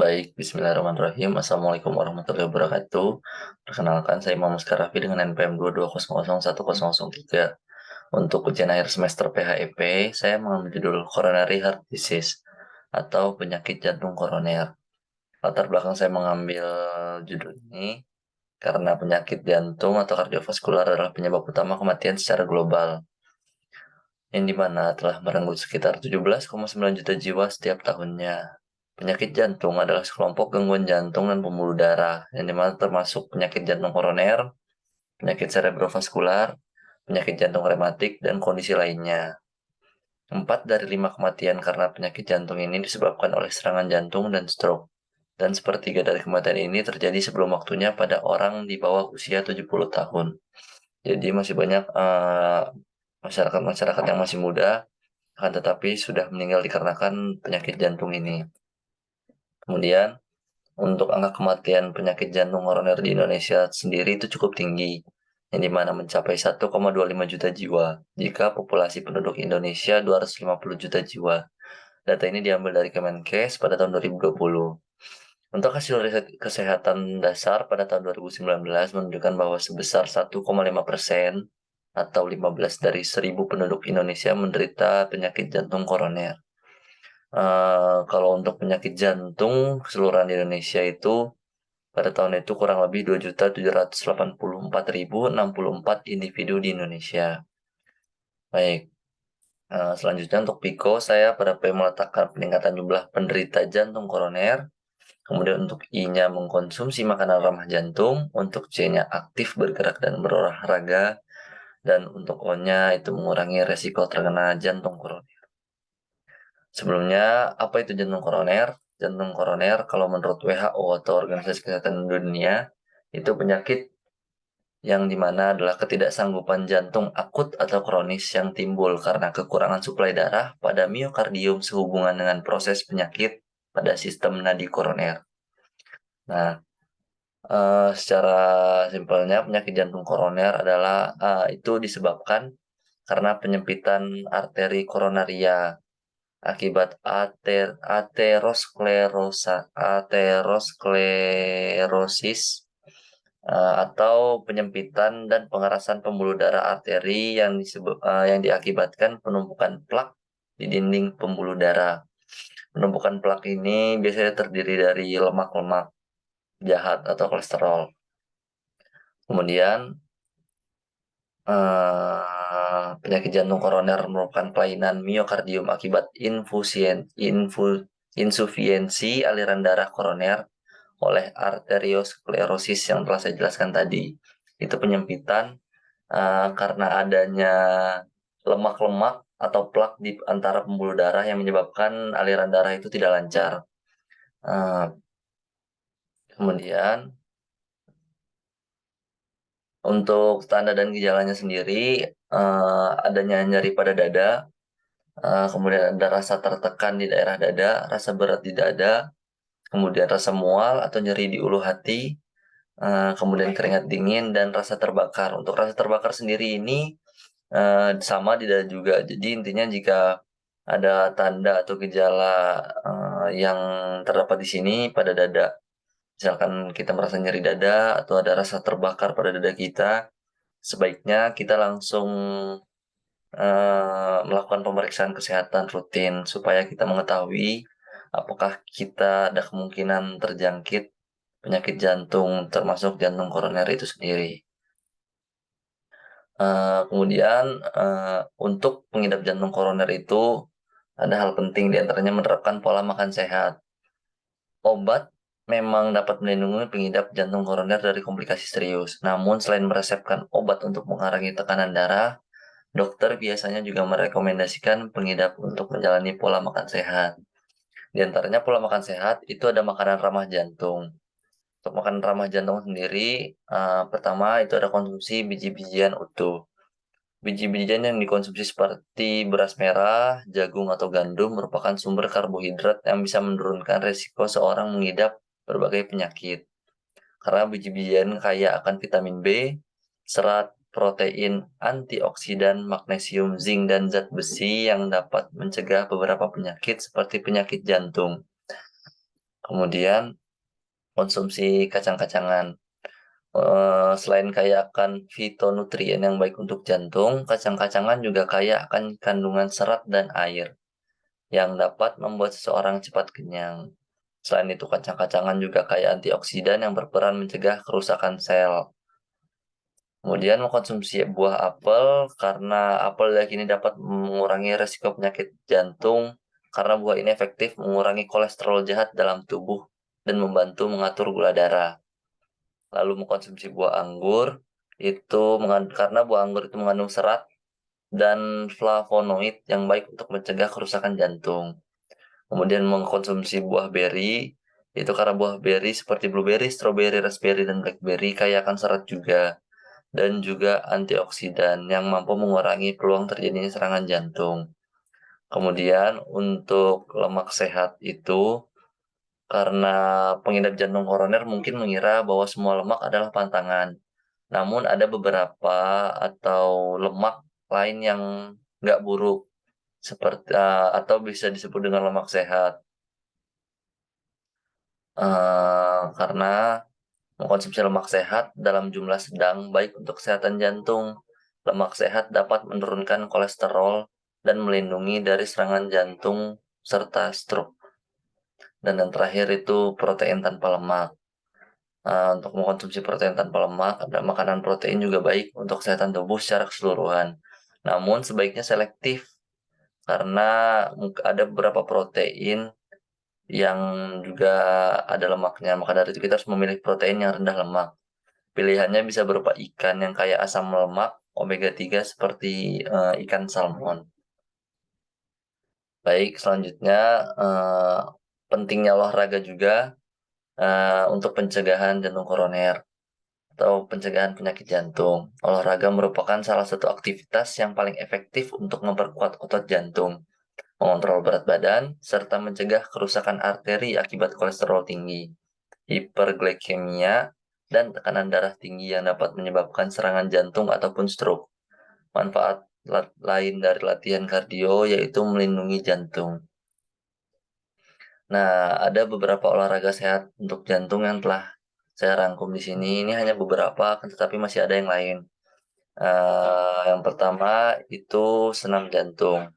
Baik, bismillahirrahmanirrahim. Assalamualaikum warahmatullahi wabarakatuh. Perkenalkan, saya Muhammad Karafi dengan NPM 220010003. Untuk ujian akhir semester PHEP, saya mengambil judul Coronary Heart Disease atau penyakit jantung koroner. Latar belakang saya mengambil judul ini karena penyakit jantung atau kardiovaskular adalah penyebab utama kematian secara global, yang dimana telah merenggut sekitar 17,9 juta jiwa setiap tahunnya. Penyakit jantung adalah sekelompok gangguan jantung dan pembuluh darah, yang dimana termasuk penyakit jantung koroner, penyakit cerebrovaskular, penyakit jantung rematik, dan kondisi lainnya. 4 dari 5 kematian karena penyakit jantung ini disebabkan oleh serangan jantung dan stroke. Dan sepertiga dari kematian ini terjadi sebelum waktunya pada orang di bawah usia 70 tahun. Jadi masih banyak masyarakat-masyarakat yang masih muda, akan tetapi sudah meninggal dikarenakan penyakit jantung ini. Kemudian, untuk angka kematian penyakit jantung koroner di Indonesia sendiri itu cukup tinggi, yang dimana mencapai 1,25 juta jiwa, jika populasi penduduk Indonesia 250 juta jiwa. Data ini diambil dari Kemenkes pada tahun 2020. Untuk hasil riset kesehatan dasar pada tahun 2019 menunjukkan bahwa sebesar 1,5% atau 15 dari 1.000 penduduk Indonesia menderita penyakit jantung koroner. Kalau untuk penyakit jantung keseluruhan di Indonesia itu pada tahun itu kurang lebih 2.784.064 individu di Indonesia. Baik, selanjutnya untuk PICO saya pada P meletakkan peningkatan jumlah penderita jantung koroner. Kemudian untuk I-nya mengkonsumsi makanan ramah jantung, untuk C-nya aktif bergerak dan berolahraga, dan untuk O-nya itu mengurangi resiko terkena jantung koroner. Sebelumnya, apa itu jantung koroner? Jantung koroner kalau menurut WHO atau Organisasi Kesehatan Dunia, itu penyakit yang dimana adalah ketidaksanggupan jantung akut atau kronis yang timbul karena kekurangan suplai darah pada miokardium sehubungan dengan proses penyakit pada sistem nadi koroner. Nah, secara simpelnya penyakit jantung koroner adalah itu disebabkan karena penyempitan arteri koronaria akibat aterosklerosis atau penyempitan dan pengerasan pembuluh darah arteri yang diakibatkan penumpukan plak di dinding pembuluh darah. Penumpukan plak ini biasanya terdiri dari lemak-lemak jahat atau kolesterol. Kemudian penyakit jantung koroner merupakan kelainan miokardium akibat insufiensi aliran darah koroner oleh arteriosklerosis yang telah saya jelaskan tadi. Itu penyempitan karena adanya lemak-lemak atau plak di antara pembuluh darah yang menyebabkan aliran darah itu tidak lancar. Kemudian untuk tanda dan gejalanya sendiri, adanya nyeri pada dada, kemudian ada rasa tertekan di daerah dada, rasa berat di dada, kemudian rasa mual atau nyeri di ulu hati, kemudian keringat dingin dan rasa terbakar. Untuk rasa terbakar sendiri ini sama di dada juga. Jadi intinya jika ada tanda atau gejala yang terdapat di sini pada dada, misalkan kita merasa nyeri dada atau ada rasa terbakar pada dada kita, sebaiknya kita langsung melakukan pemeriksaan kesehatan rutin supaya kita mengetahui apakah kita ada kemungkinan terjangkit penyakit jantung termasuk jantung koroner itu sendiri. Kemudian untuk pengidap jantung koroner itu ada hal penting diantaranya menerapkan pola makan sehat. Obat memang dapat melindungi pengidap jantung koroner dari komplikasi serius. Namun selain meresepkan obat untuk mengurangi tekanan darah, dokter biasanya juga merekomendasikan pengidap untuk menjalani pola makan sehat. Di antaranya pola makan sehat itu ada makanan ramah jantung. Untuk makanan ramah jantung sendiri, pertama itu ada konsumsi biji-bijian utuh. Biji-bijian yang dikonsumsi seperti beras merah, jagung atau gandum merupakan sumber karbohidrat yang bisa menurunkan resiko seorang mengidap berbagai penyakit. Karena biji-bijian kaya akan vitamin B, serat, protein, antioksidan, magnesium, zinc, dan zat besi yang dapat mencegah beberapa penyakit seperti penyakit jantung. Kemudian konsumsi kacang-kacangan. Selain kaya akan fitonutrien yang baik untuk jantung, kacang-kacangan juga kaya akan kandungan serat dan air yang dapat membuat seseorang cepat kenyang. Selain itu, kacang-kacangan juga kaya antioksidan yang berperan mencegah kerusakan sel. Kemudian mengkonsumsi buah apel karena apel diyakini dapat mengurangi resiko penyakit jantung karena buah ini efektif mengurangi kolesterol jahat dalam tubuh dan membantu mengatur gula darah. Lalu mengkonsumsi buah anggur itu karena buah anggur itu mengandung serat dan flavonoid yang baik untuk mencegah kerusakan jantung. Kemudian mengkonsumsi buah beri itu karena buah beri seperti blueberry, strawberry, raspberry, dan blackberry kaya akan serat juga dan juga antioksidan yang mampu mengurangi peluang terjadinya serangan jantung. Kemudian untuk lemak sehat itu karena pengidap jantung koroner mungkin mengira bahwa semua lemak adalah pantangan. Namun ada beberapa atau lemak lain yang nggak buruk seperti atau bisa disebut dengan lemak sehat. Karena mengkonsumsi lemak sehat dalam jumlah sedang baik untuk kesehatan jantung. Lemak sehat dapat menurunkan kolesterol dan melindungi dari serangan jantung serta stroke. Dan yang terakhir itu protein tanpa lemak. Untuk mengkonsumsi protein tanpa lemak, ada makanan protein juga baik untuk kesehatan tubuh secara keseluruhan. Namun sebaiknya selektif karena ada beberapa protein yang juga ada lemaknya. Maka dari itu kita harus memilih protein yang rendah lemak. Pilihannya bisa berupa ikan yang kaya asam lemak omega 3 seperti ikan salmon. Baik, selanjutnya pentingnya olahraga juga untuk pencegahan jantung koroner atau pencegahan penyakit jantung. Olahraga merupakan salah satu aktivitas yang paling efektif untuk memperkuat otot jantung, mengontrol berat badan, serta mencegah kerusakan arteri akibat kolesterol tinggi, hiperglikemia, dan tekanan darah tinggi yang dapat menyebabkan serangan jantung ataupun stroke. Manfaat lain dari latihan kardio yaitu melindungi jantung. Nah, ada beberapa olahraga sehat untuk jantung yang telah saya rangkum di sini. Ini hanya beberapa, tetapi masih ada yang lain. Yang pertama itu senam jantung.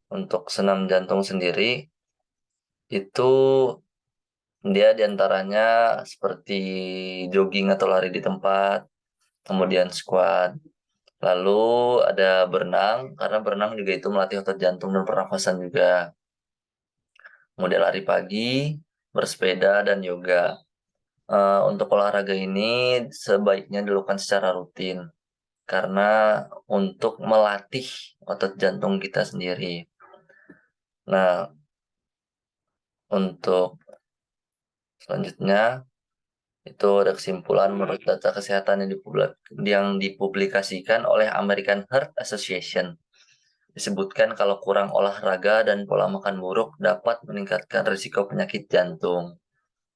Untuk senam jantung sendiri itu dia diantaranya seperti jogging atau lari di tempat, kemudian squat. Lalu ada berenang, karena berenang juga itu melatih otot jantung dan pernafasan juga. Kemudian lari pagi, bersepeda, dan yoga. Untuk olahraga ini sebaiknya dilakukan secara rutin, karena untuk melatih otot jantung kita sendiri. Nah, untuk selanjutnya, itu ada kesimpulan menurut data kesehatan yang dipublikasikan oleh American Heart Association. Disebutkan kalau kurang olahraga dan pola makan buruk dapat meningkatkan risiko penyakit jantung.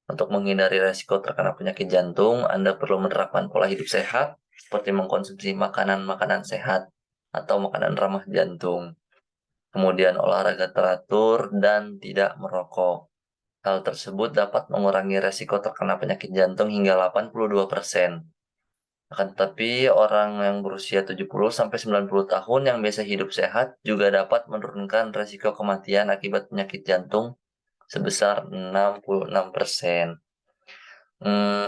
Untuk menghindari risiko terkena penyakit jantung, Anda perlu menerapkan pola hidup sehat, seperti mengkonsumsi makanan-makanan sehat atau makanan ramah jantung. Kemudian olahraga teratur dan tidak merokok. Hal tersebut dapat mengurangi resiko terkena penyakit jantung hingga 82%. Akan tetapi, orang yang berusia 70-90 tahun yang biasa hidup sehat juga dapat menurunkan resiko kematian akibat penyakit jantung sebesar 66%.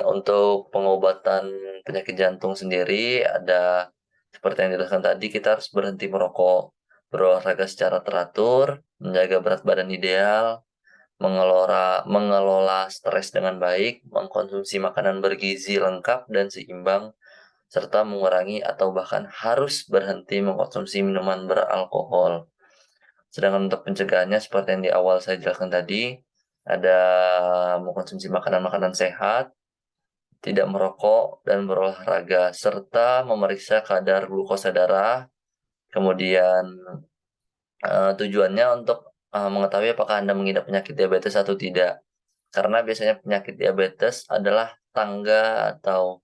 Untuk pengobatan penyakit jantung sendiri ada seperti yang dijelaskan tadi, kita harus berhenti merokok, berolahraga secara teratur, menjaga berat badan ideal, mengelola stres dengan baik, mengkonsumsi makanan bergizi lengkap dan seimbang, serta mengurangi atau bahkan harus berhenti mengkonsumsi minuman beralkohol. Sedangkan untuk pencegahannya seperti yang di awal saya jelaskan tadi, ada mengkonsumsi makanan-makanan sehat, tidak merokok dan berolahraga, serta memeriksa kadar glukosa darah. Kemudian tujuannya untuk mengetahui apakah Anda mengidap penyakit diabetes atau tidak. Karena biasanya penyakit diabetes adalah tangga atau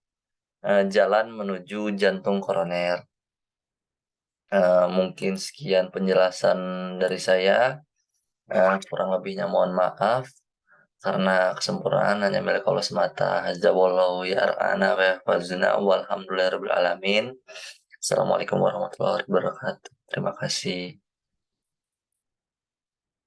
jalan menuju jantung koroner. Mungkin sekian penjelasan dari saya. Kurang lebihnya mohon maaf. karena kesempurnaan hanya milik Allah semata. Hadza wallahu ya'lana wa yahfazuna walhamdulillahirabbil alamin. Assalamualaikum warahmatullahi wabarakatuh. Terima kasih.